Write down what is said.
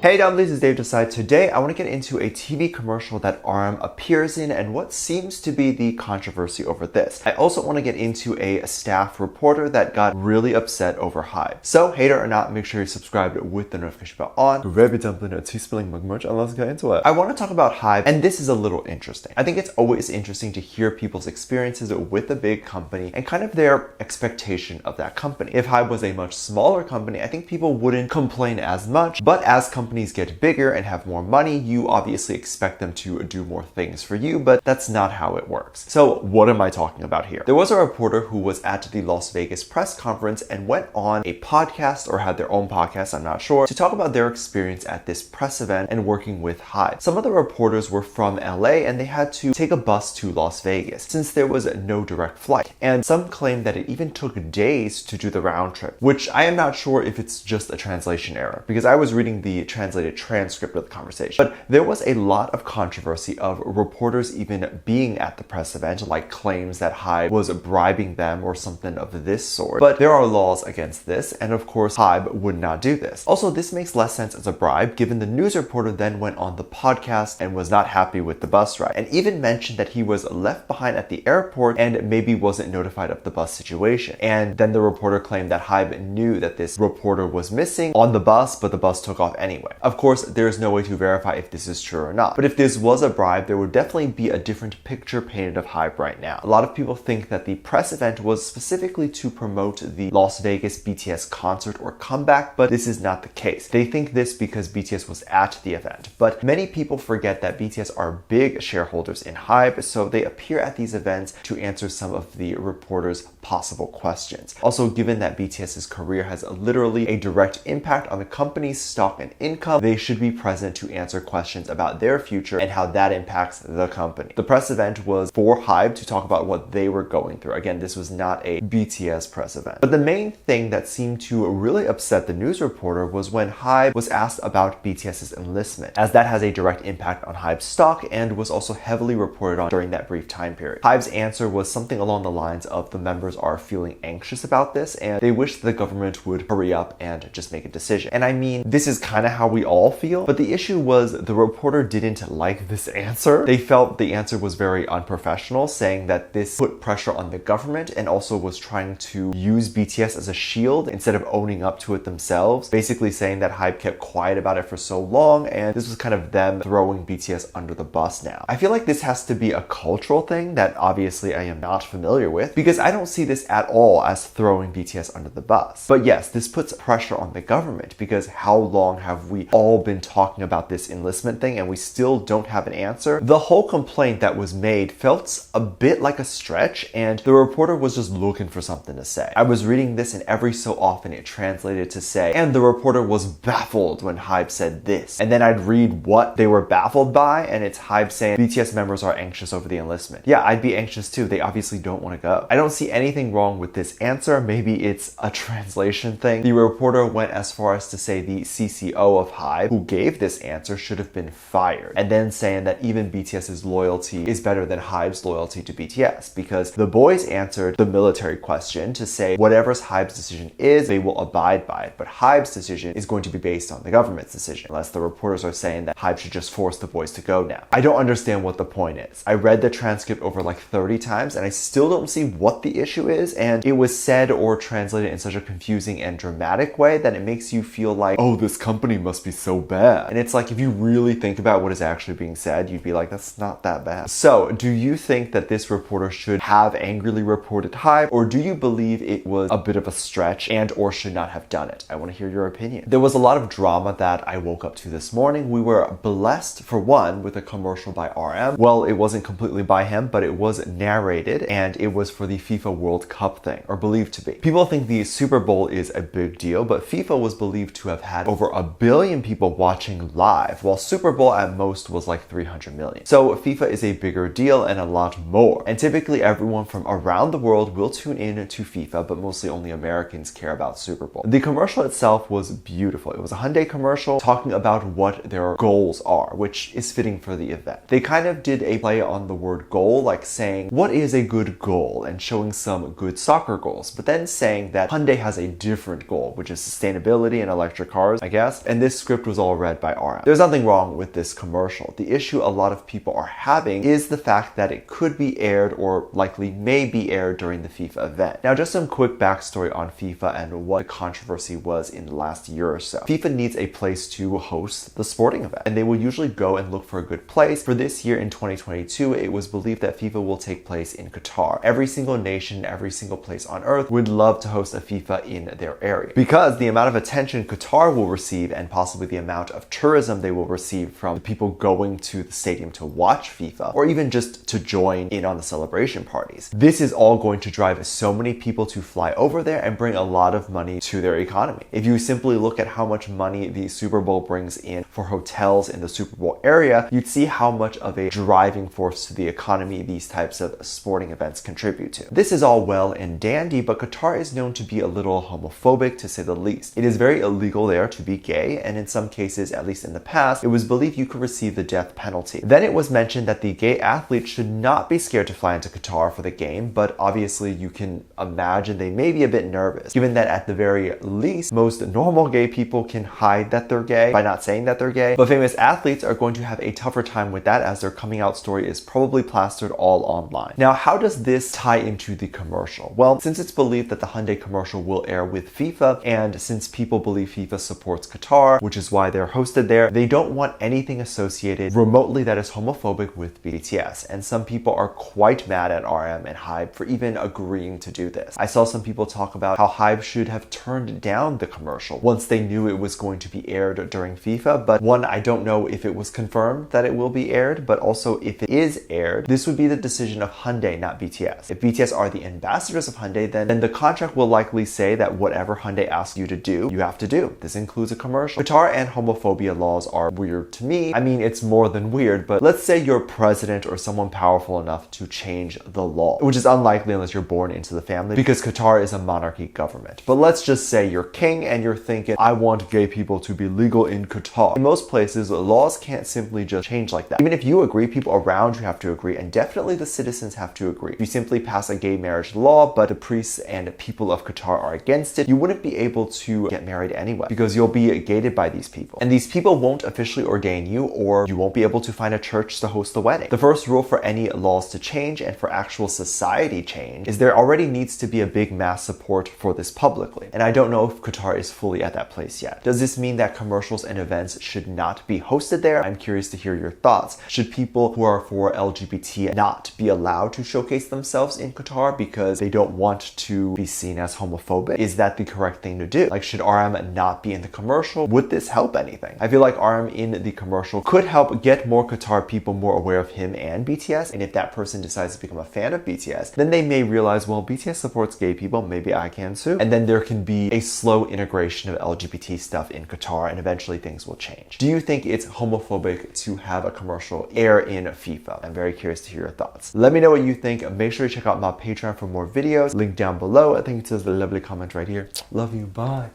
Hey dumplings, it's Dave Decide. Today I want to get into a TV commercial that RM appears in and what seems to be the controversy over this. I also want to get into a staff reporter that got really upset over HYBE. So hater or not, make sure you're subscribed with the notification bell on. Grab your dumpling or tea spilling mug merch and let's get into it. I want to talk about HYBE, and this is a little interesting. I think it's always interesting to hear people's experiences with a big company and kind of their expectation of that company. If HYBE was a much smaller company, I think people wouldn't complain as much, but as companies get bigger and have more money, you obviously expect them to do more things for you, but that's not how it works. So what am I talking about here? There was a reporter who was at the Las Vegas press conference and went on a podcast, or had their own podcast, I'm not sure, to talk about their experience at this press event and working with HYBE. Some of the reporters were from LA and they had to take a bus to Las Vegas since there was no direct flight. And some claim that it even took days to do the round trip, which I am not sure if it's just a translation error, because I was reading the translated transcript of the conversation. But there was a lot of controversy of reporters even being at the press event, like claims that HYBE was bribing them or something of this sort. But there are laws against this, and of course HYBE would not do this. Also, this makes less sense as a bribe, given the news reporter then went on the podcast and was not happy with the bus ride, and even mentioned that he was left behind at the airport and maybe wasn't notified of the bus situation. And then the reporter claimed that HYBE knew that this reporter was missing on the bus, but the bus took off anyway. Of course, there is no way to verify if this is true or not, but if this was a bribe, there would definitely be a different picture painted of HYBE right now. A lot of people think that the press event was specifically to promote the Las Vegas BTS concert or comeback, but this is not the case. They think this because BTS was at the event, but many people forget that BTS are big shareholders in HYBE, so they appear at these events to answer some of the reporters' possible questions. Also, given that BTS's career has literally a direct impact on the company's stock and income, they should be present to answer questions about their future and how that impacts the company. The press event was for HYBE to talk about what they were going through. Again, this was not a BTS press event. But the main thing that seemed to really upset the news reporter was when HYBE was asked about BTS's enlistment, as that has a direct impact on HYBE's stock and was also heavily reported on during that brief time period. HYBE's answer was something along the lines of the members are feeling anxious about this and they wish the government would hurry up and just make a decision. And I mean, this is kind of how we all feel, but the issue was the reporter didn't like this answer. They felt the answer was very unprofessional, saying that this put pressure on the government and also was trying to use BTS as a shield instead of owning up to it themselves, basically saying that HYBE kept quiet about it for so long and this was kind of them throwing BTS under the bus now. I feel like this has to be a cultural thing that obviously I am not familiar with, because I don't see this at all as throwing BTS under the bus. But yes, this puts pressure on the government, because how long have we all been talking about this enlistment thing and we still don't have an answer? The whole complaint that was made felt a bit like a stretch, and the reporter was just looking for something to say. I was reading this and every so often it translated to say, and the reporter was baffled when HYBE said this. And then I'd read what they were baffled by and it's HYBE saying BTS members are anxious over the enlistment. Yeah, I'd be anxious too. They obviously don't want to go. I don't see anything wrong with this answer. Maybe it's a translation thing. The reporter went as far as to say the CCO of HYBE, who gave this answer, should have been fired, and then saying that even BTS's loyalty is better than HYBE's loyalty to BTS, because the boys answered the military question to say whatever's HYBE's decision is, they will abide by it, but HYBE's decision is going to be based on the government's decision, unless the reporters are saying that HYBE should just force the boys to go now. I don't understand what the point is. I read the transcript over like 30 times and I still don't see what the issue is, and it was said or translated in such a confusing and dramatic way that it makes you feel like, oh, this company must be so bad. And it's like, if you really think about what is actually being said, you'd be like, that's not that bad. So do you think that this reporter should have angrily reported HYBE, or do you believe it was a bit of a stretch and or should not have done it? I want to hear your opinion. There was a lot of drama that I woke up to this morning. We were blessed, for one, with a commercial by RM. Well, it wasn't completely by him, but it was narrated, and it was for the FIFA World Cup thing, or believed to be. People think the Super Bowl is a big deal, but FIFA was believed to have had over 1 billion people watching live, while Super Bowl at most was like 300 million. So FIFA is a bigger deal and a lot more. And typically everyone from around the world will tune in to FIFA, but mostly only Americans care about Super Bowl. The commercial itself was beautiful. It was a Hyundai commercial talking about what their goals are, which is fitting for the event. They kind of did a play on the word goal, like saying, what is a good goal? And showing some some good soccer goals, but then saying that Hyundai has a different goal, which is sustainability and electric cars, I guess. And this script was all read by RM. There's nothing wrong with this commercial. The issue a lot of people are having is the fact that it could be aired or likely may be aired during the FIFA event. Now, just some quick backstory on FIFA and what the controversy was in the last year or so. FIFA needs a place to host the sporting event, and they will usually go and look for a good place. For this year in 2022, it was believed that FIFA will take place in Qatar. Every single nation, every single place on earth would love to host a FIFA in their area because the amount of attention Qatar will receive and possibly the amount of tourism they will receive from the people going to the stadium to watch FIFA or even just to join in on the celebration parties. This is all going to drive so many people to fly over there and bring a lot of money to their economy. If you simply look at how much money the Super Bowl brings in for hotels in the Super Bowl area, you'd see how much of a driving force to the economy these types of sporting events contribute to. This is all well and dandy, but Qatar is known to be a little homophobic, to say the least. It is very illegal there to be gay, and in some cases, at least in the past, it was believed you could receive the death penalty. Then it was mentioned that the gay athletes should not be scared to fly into Qatar for the game, but obviously you can imagine they may be a bit nervous, given that at the very least, most normal gay people can hide that they're gay by not saying that they're gay, but famous athletes are going to have a tougher time with that as their coming out story is probably plastered all online. Now, how does this tie into the commercial? Well, since it's believed that the Hyundai commercial will air with FIFA, and since people believe FIFA supports Qatar, which is why they're hosted there, they don't want anything associated remotely that is homophobic with BTS. And some people are quite mad at RM and HYBE for even agreeing to do this. I saw some people talk about how HYBE should have turned down the commercial once they knew it was going to be aired during FIFA, but one, I don't know if it was confirmed that it will be aired, but also if it is aired, this would be the decision of Hyundai, not BTS. If BTS are the ambassadors of Hyundai, then the contract will likely say that whatever Hyundai asks you to do, you have to do. This includes a commercial. Qatar and homophobia laws are weird to me. I mean, it's more than weird, but let's say you're president or someone powerful enough to change the law, which is unlikely unless you're born into the family because Qatar is a monarchy government. But let's just say you're king and you're thinking, I want gay people to be legal in Qatar. In most places, laws can't simply just change like that. Even if you agree, people around you have to agree, and definitely the citizens have to agree. If you simply pass a gay marriage law, but the priests and people of Qatar are against it, you wouldn't be able to get married anyway because you'll be gated by these people. And these people won't officially ordain you, or you won't be able to find a church to host the wedding. The first rule for any laws to change and for actual society change is there already needs to be a big mass support for this publicly. And I don't know if Qatar is fully at that place yet. Does this mean that commercials and events should not be hosted there? I'm curious to hear your thoughts. Should people who are for LGBT not be allowed to showcase themselves in Qatar because they don't want to be seen as homophobic? Is that the correct thing to do? Like, should RM not be in the commercial? Would this help anything? I feel like RM in the commercial could help get more Qatar people more aware of him and BTS, and if that person decides to become a fan of BTS, then they may realize, well, BTS supports gay people, maybe I can too. And then there can be a slow integration of LGBT stuff in Qatar, and eventually things will change. Do you think it's homophobic to have a commercial air in FIFA? I'm very curious to hear your thoughts. Let me know what you think. Make sure you check out my Patreon for more videos. Link down below. I think it says the lovely comment right here. Love you. Bye.